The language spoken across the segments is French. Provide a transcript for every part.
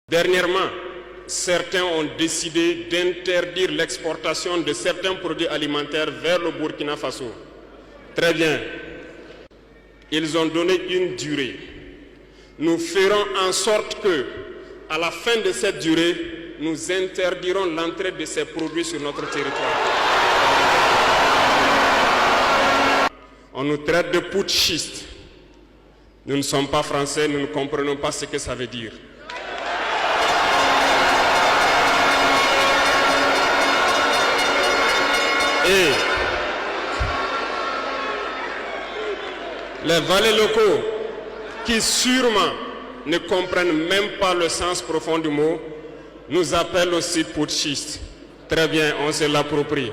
Dernièrement, certains ont décidé d'interdire l'exportation de certains produits alimentaires vers le Burkina Faso. Très bien. Ils ont donné une durée. Nous ferons en sorte que, à la fin de cette durée, nous interdirons l'entrée de ces produits sur notre territoire. On nous traite de putschistes. Nous ne sommes pas français, nous ne comprenons pas ce que ça veut dire. Et les valets locaux, qui sûrement ne comprennent même pas le sens profond du mot, nous appellent aussi putschistes. Très bien, on se l'approprie.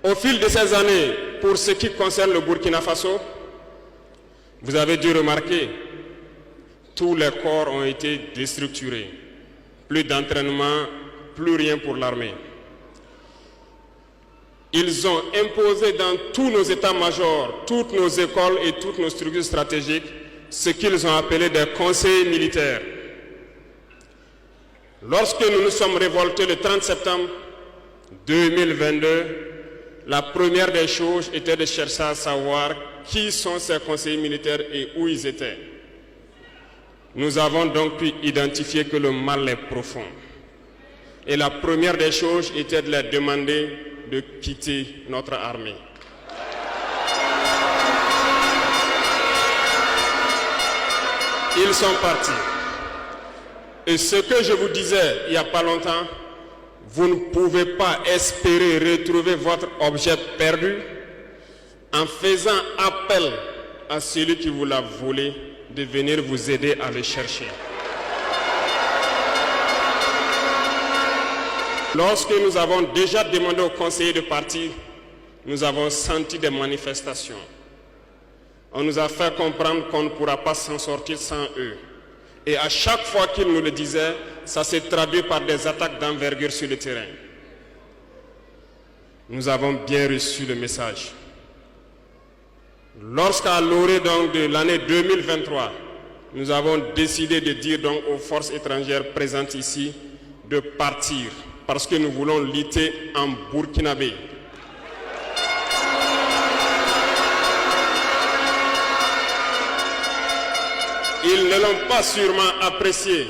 Au fil de ces années, pour ce qui concerne le Burkina Faso, vous avez dû remarquer, tous les corps ont été déstructurés. Plus d'entraînement, plus rien pour l'armée. Ils ont imposé dans tous nos états-majors, toutes nos écoles et toutes nos structures stratégiques ce qu'ils ont appelé des conseillers militaires. Lorsque nous nous sommes révoltés le 30 septembre 2022, la première des choses était de chercher à savoir qui sont ces conseillers militaires et où ils étaient. Nous avons donc pu identifier que le mal est profond. Et la première des choses était de leur demander de quitter notre armée. Ils sont partis. Et ce que je vous disais il n'y a pas longtemps, vous ne pouvez pas espérer retrouver votre objet perdu en faisant appel à celui qui vous l'a volé de venir vous aider à le chercher. Lorsque nous avons déjà demandé aux conseillers de partir, nous avons senti des manifestations. On nous a fait comprendre qu'on ne pourra pas s'en sortir sans eux. Et à chaque fois qu'ils nous le disaient, ça s'est traduit par des attaques d'envergure sur le terrain. Nous avons bien reçu le message. Lorsqu'à l'orée de l'année 2023, nous avons décidé de dire donc aux forces étrangères présentes ici de partir parce que nous voulons lutter en burkinabé. Ils ne l'ont pas sûrement apprécié.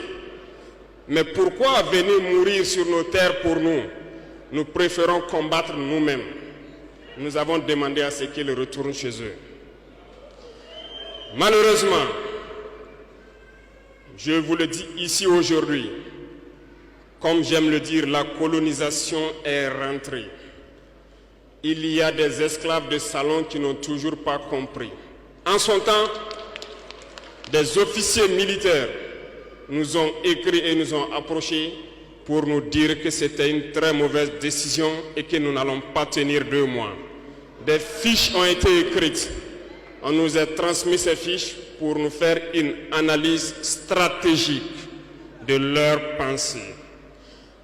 Mais pourquoi venir mourir sur nos terres pour nous? Nous préférons combattre nous-mêmes. Nous avons demandé à ce qu'ils retournent chez eux. Malheureusement, je vous le dis ici aujourd'hui, comme j'aime le dire, la colonisation est rentrée. Il y a des esclaves de salon qui n'ont toujours pas compris. En son temps, des officiers militaires nous ont écrit et nous ont approchés pour nous dire que c'était une très mauvaise décision et que nous n'allons pas tenir 2 mois. Des fiches ont été écrites. On nous a transmis ces fiches pour nous faire une analyse stratégique de leurs pensées.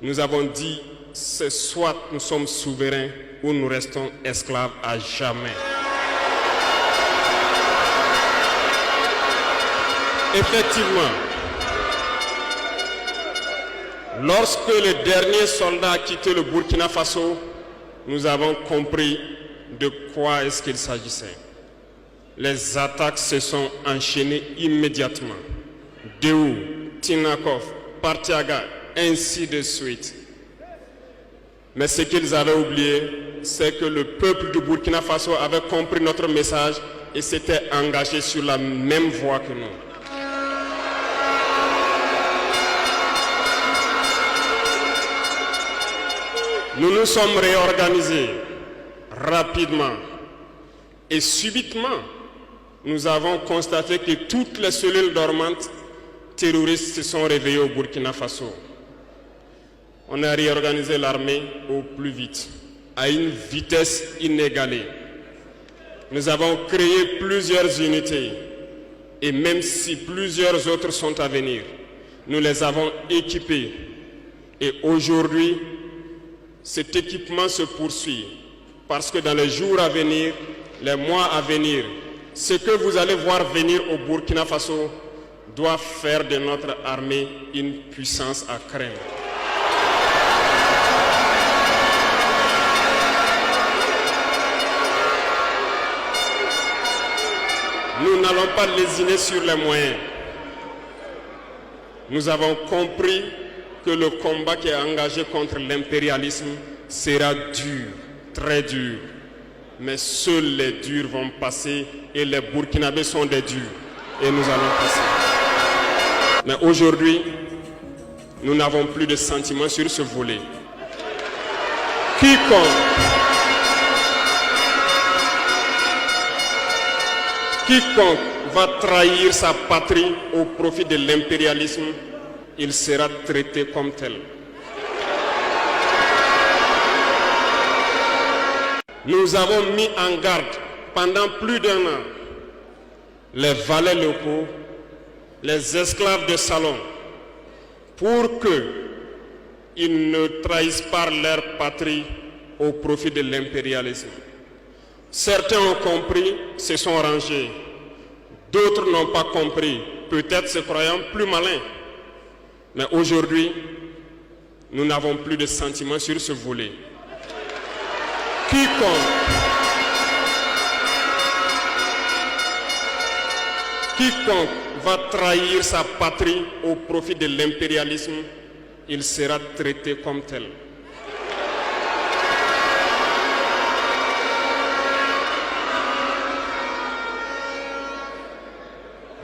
Nous avons dit, c'est soit nous sommes souverains ou nous restons esclaves à jamais. Effectivement, lorsque le dernier soldat a quitté le Burkina Faso, nous avons compris de quoi est-ce qu'il s'agissait. Les attaques se sont enchaînées immédiatement. Déou, Tinakov, Partiaga, ainsi de suite. Mais ce qu'ils avaient oublié, c'est que le peuple du Burkina Faso avait compris notre message et s'était engagé sur la même voie que nous. Nous nous sommes réorganisés rapidement et subitement, nous avons constaté que toutes les cellules dormantes terroristes se sont réveillées au Burkina Faso. On a réorganisé l'armée au plus vite, à une vitesse inégalée. Nous avons créé plusieurs unités et même si plusieurs autres sont à venir, nous les avons équipées. Et aujourd'hui, cet équipement se poursuit parce que dans les jours à venir, les mois à venir, ce que vous allez voir venir au Burkina Faso doit faire de notre armée une puissance à craindre. Nous n'allons pas lésiner sur les moyens. Nous avons compris que le combat qui est engagé contre l'impérialisme sera dur, très dur. Mais seuls les durs vont passer et les Burkinabés sont des durs. Et nous allons passer. Mais aujourd'hui, nous n'avons plus de sentiments sur ce volet. Quiconque va trahir sa patrie au profit de l'impérialisme, il sera traité comme tel. Nous avons mis en garde pendant plus d'1 an les valets locaux, les esclaves de salon, pour qu'ils ne trahissent pas leur patrie au profit de l'impérialisme. Certains ont compris, se sont rangés. D'autres n'ont pas compris, peut-être se croyant plus malins. Mais aujourd'hui, nous n'avons plus de sentiments sur ce volet. Quiconque va trahir sa patrie au profit de l'impérialisme, il sera traité comme tel.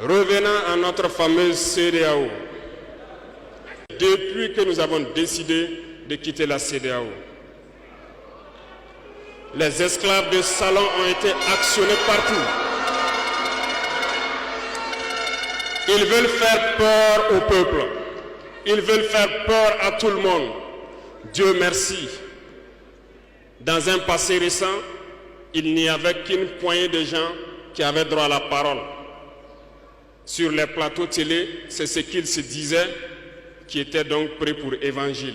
Revenons à notre fameuse CEDEAO. Depuis que nous avons décidé de quitter la CEDEAO, les esclaves de salon ont été actionnés partout. Ils veulent faire peur au peuple. Ils veulent faire peur à tout le monde. Dieu merci. Dans un passé récent, il n'y avait qu'une poignée de gens qui avaient droit à la parole. Sur les plateaux télé, c'est ce qu'ils se disaient, qui étaient donc prêts pour l'évangile.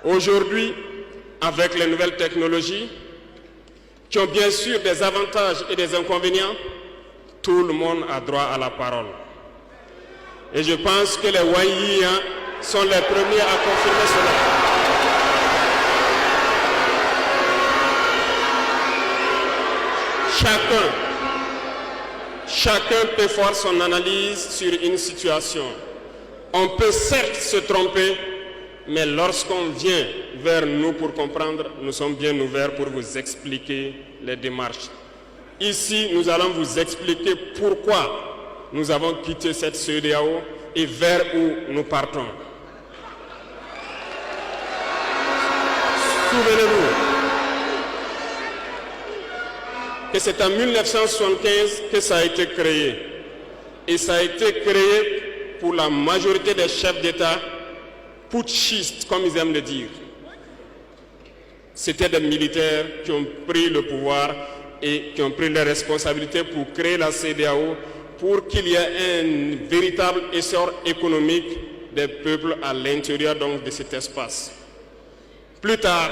Aujourd'hui, avec les nouvelles technologies, qui ont bien sûr des avantages et des inconvénients, tout le monde a droit à la parole. Et je pense que les Wanyis sont les premiers à confirmer cela. Chacun peut faire son analyse sur une situation. On peut certes se tromper, mais lorsqu'on vient vers nous pour comprendre, nous sommes bien ouverts pour vous expliquer les démarches. Ici, nous allons vous expliquer pourquoi nous avons quitté cette CEDEAO et vers où nous partons. Souvenez-vous que c'est en 1975 que ça a été créé. Et ça a été créé pour la majorité des chefs d'État putschistes, comme ils aiment le dire. C'était des militaires qui ont pris le pouvoir et qui ont pris les responsabilités pour créer la CEDEAO, pour qu'il y ait un véritable essor économique des peuples à l'intérieur donc de cet espace. Plus tard,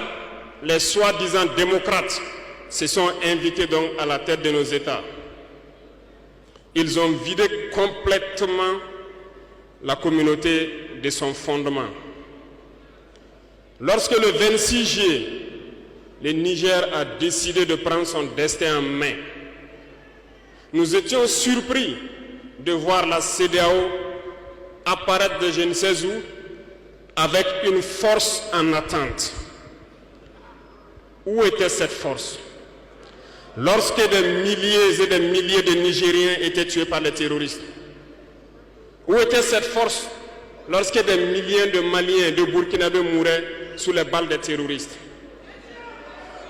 les soi-disant démocrates se sont invités donc à la tête de nos États. Ils ont vidé complètement la communauté de son fondement. Lorsque le 26 juillet, le Niger a décidé de prendre son destin en main, nous étions surpris de voir la CEDEAO apparaître de je ne sais où avec une force en attente. Où était cette force? Lorsque des milliers et des milliers de Nigériens étaient tués par les terroristes, où était cette force lorsque des milliers de Maliens, de Burkinabés mouraient sous les balles des terroristes?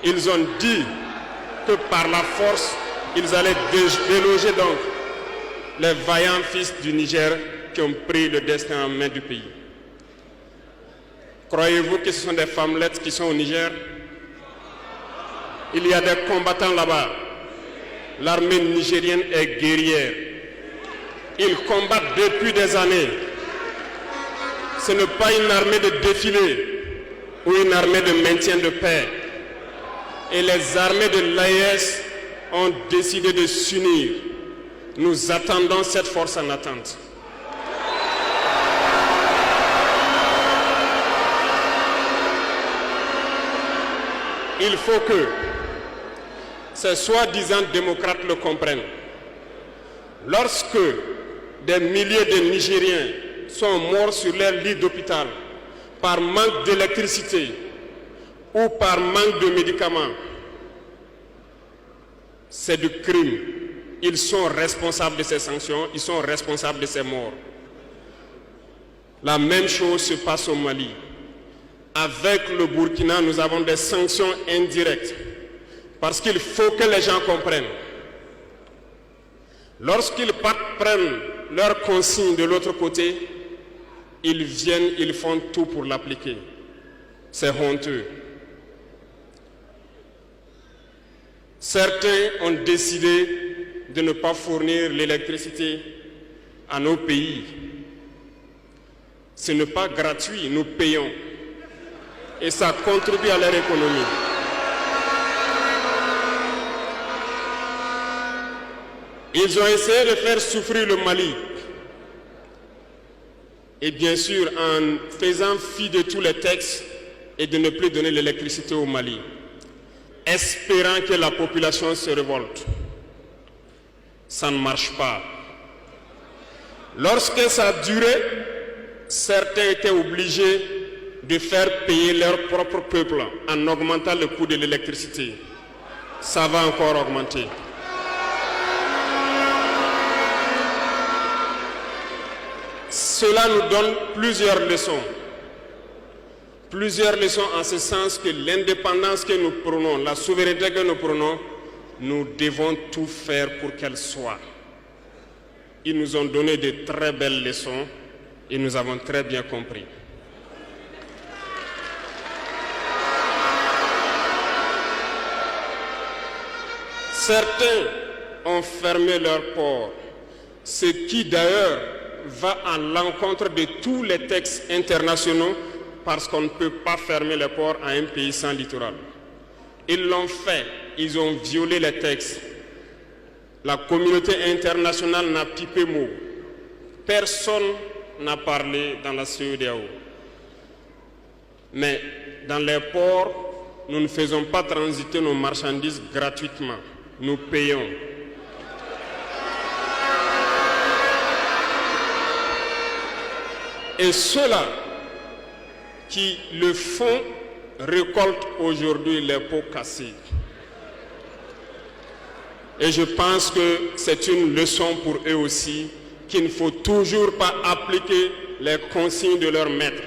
Ils ont dit que par la force, ils allaient déloger donc les vaillants fils du Niger qui ont pris le destin en main du pays. Croyez-vous que ce sont des femmelettes qui sont au Niger? Il y a des combattants là-bas. L'armée nigérienne est guerrière. Ils combattent depuis des années. Ce n'est pas une armée de défilé ou une armée de maintien de paix. Et les armées de l'AES ont décidé de s'unir Nous attendons cette force en attente. Il faut que ces soi-disant démocrates le comprennent. Lorsque des milliers de Nigériens sont morts sur leur lit d'hôpital par manque d'électricité ou par manque de médicaments, c'est du crime. Ils sont responsables de ces sanctions, ils sont responsables de ces morts. La même chose se passe au Mali. Avec le Burkina, nous avons des sanctions indirectes. Parce qu'il faut que les gens comprennent. Lorsqu'ils prennent leurs consignes de l'autre côté, ils viennent, ils font tout pour l'appliquer. C'est honteux. Certains ont décidé de ne pas fournir l'électricité à nos pays. Ce n'est pas gratuit, nous payons. Et ça contribue à leur économie. Ils ont essayé de faire souffrir le Mali. Et bien sûr, en faisant fi de tous les textes et de ne plus donner l'électricité au Mali, espérant que la population se révolte. Ça ne marche pas. Lorsque ça a duré, certains étaient obligés de faire payer leur propre peuple en augmentant le coût de l'électricité. Ça va encore augmenter. Cela nous donne plusieurs leçons. Plusieurs leçons en ce sens que l'indépendance que nous prenons, la souveraineté que nous prenons, nous devons tout faire pour qu'elle soit. Ils nous ont donné de très belles leçons et nous avons très bien compris. Certains ont fermé leurs ports, ce qui d'ailleurs va à l'encontre de tous les textes internationaux parce qu'on ne peut pas fermer les ports à un pays sans littoral. Ils l'ont fait, ils ont violé les textes. La communauté internationale n'a pipé mot. Personne n'a parlé dans la CEDEAO. Mais dans les ports, nous ne faisons pas transiter nos marchandises gratuitement. Nous payons. Et ceux-là qui le font récoltent aujourd'hui les pots cassés. Et je pense que c'est une leçon pour eux aussi qu'il ne faut toujours pas appliquer les consignes de leur maître.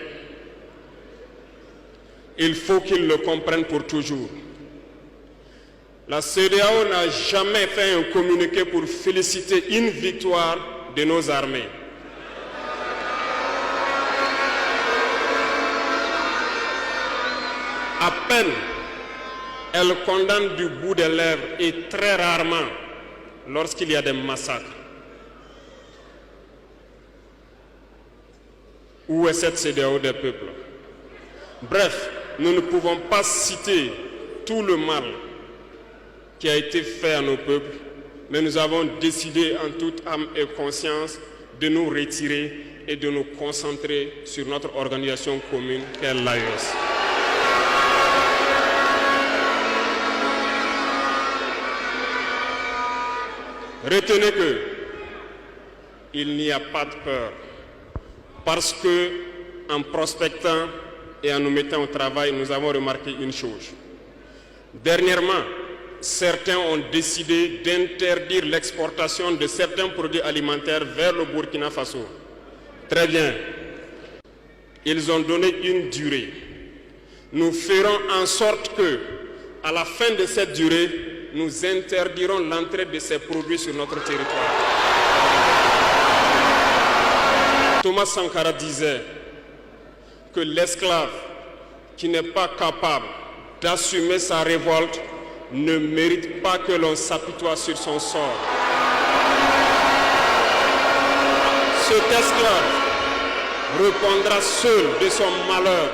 Il faut qu'ils le comprennent pour toujours. La CEDEAO n'a jamais fait un communiqué pour féliciter une victoire de nos armées. À peine, elle condamne du bout des lèvres et très rarement lorsqu'il y a des massacres. Où est cette CEDEAO des peuples? Bref, nous ne pouvons pas citer tout le mal qui a été fait à nos peuples, mais nous avons décidé en toute âme et conscience de nous retirer et de nous concentrer sur notre organisation commune qu'est l'AES. Retenez que il n'y a pas de peur, parce que en prospectant et en nous mettant au travail, nous avons remarqué une chose. Dernièrement, certains ont décidé d'interdire l'exportation de certains produits alimentaires vers le Burkina Faso. Très bien. Ils ont donné une durée. Nous ferons en sorte que, à la fin de cette durée, nous interdirons l'entrée de ces produits sur notre territoire. Thomas Sankara disait que l'esclave qui n'est pas capable d'assumer sa révolte ne mérite pas que l'on s'apitoie sur son sort. Cet esclave répondra seul de son malheur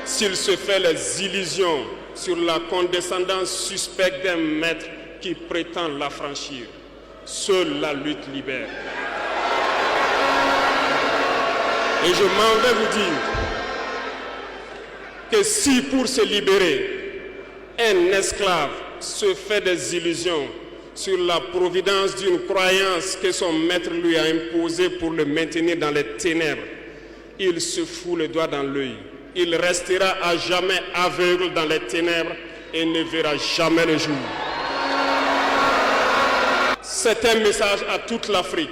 s'il se fait les illusions sur la condescendance suspecte d'un maître qui prétend l'affranchir. Seule la lutte libère. Et je m'en vais vous dire que si pour se libérer, un esclave se fait des illusions sur la providence d'une croyance que son maître lui a imposée pour le maintenir dans les ténèbres, il se fout le doigt dans l'œil. Il restera à jamais aveugle dans les ténèbres et ne verra jamais le jour. C'est un message à toute l'Afrique.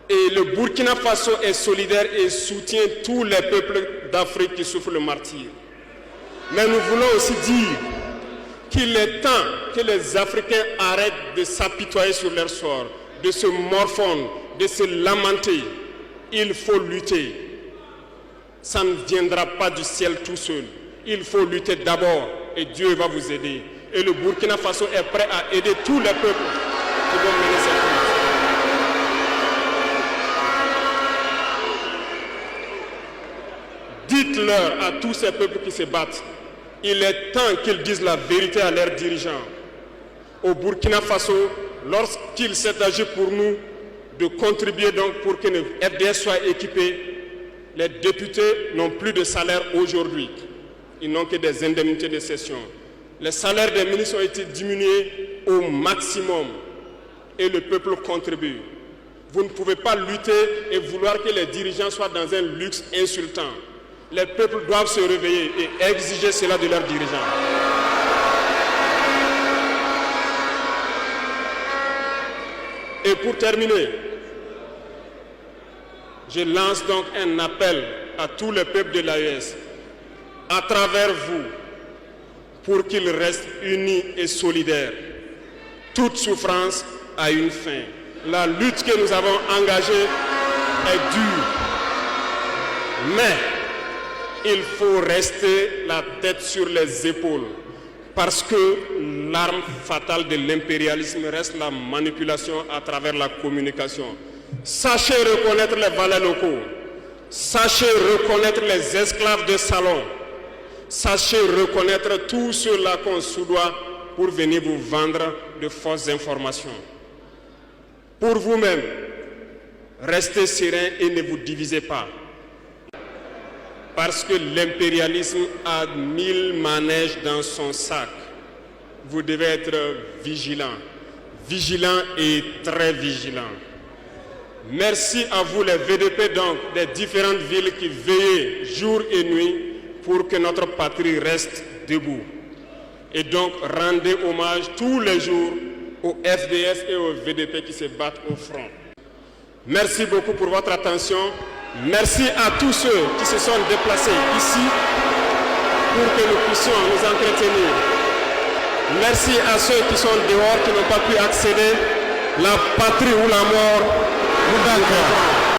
Et le Burkina Faso est solidaire et soutient tous les peuples d'Afrique qui souffrent le martyre. Mais nous voulons aussi dire qu'il est temps que les Africains arrêtent de s'apitoyer sur leur sort, de se morfondre, de se lamenter. Il faut lutter. Ça ne viendra pas du ciel tout seul. Il faut lutter d'abord et Dieu va vous aider. Et le Burkina Faso est prêt à aider tous les peuples qui vont mener cette lutte. Dites-leur à tous ces peuples qui se battent, il est temps qu'ils disent la vérité à leurs dirigeants. Au Burkina Faso, lorsqu'il s'est agi pour nous de contribuer donc pour que le FDS soit équipé, les députés n'ont plus de salaire aujourd'hui. Ils n'ont que des indemnités de session. Les salaires des ministres ont été diminués au maximum et le peuple contribue. Vous ne pouvez pas lutter et vouloir que les dirigeants soient dans un luxe insultant. Les peuples doivent se réveiller et exiger cela de leurs dirigeants. Et pour terminer, je lance donc un appel à tous les peuples de l'AES, à travers vous, pour qu'ils restent unis et solidaires. Toute souffrance a une fin. La lutte que nous avons engagée est dure, mais il faut rester la tête sur les épaules, parce que l'arme fatale de l'impérialisme reste la manipulation à travers la communication. Sachez reconnaître les valets locaux, sachez reconnaître les esclaves de salon, sachez reconnaître tous ceux-là qu'on soudoie pour venir vous vendre de fausses informations. Pour vous-même, restez serein et ne vous divisez pas. Parce que l'impérialisme a 1000 manèges dans son sac. Vous devez être vigilant, vigilant et très vigilant. Merci à vous les VDP donc des différentes villes qui veillent jour et nuit pour que notre patrie reste debout. Et donc rendez hommage tous les jours aux FDS et aux VDP qui se battent au front. Merci beaucoup pour votre attention. Merci à tous ceux qui se sont déplacés ici pour que nous puissions nous entretenir. Merci à ceux qui sont dehors, qui n'ont pas pu accéder. La patrie ou la mort, nous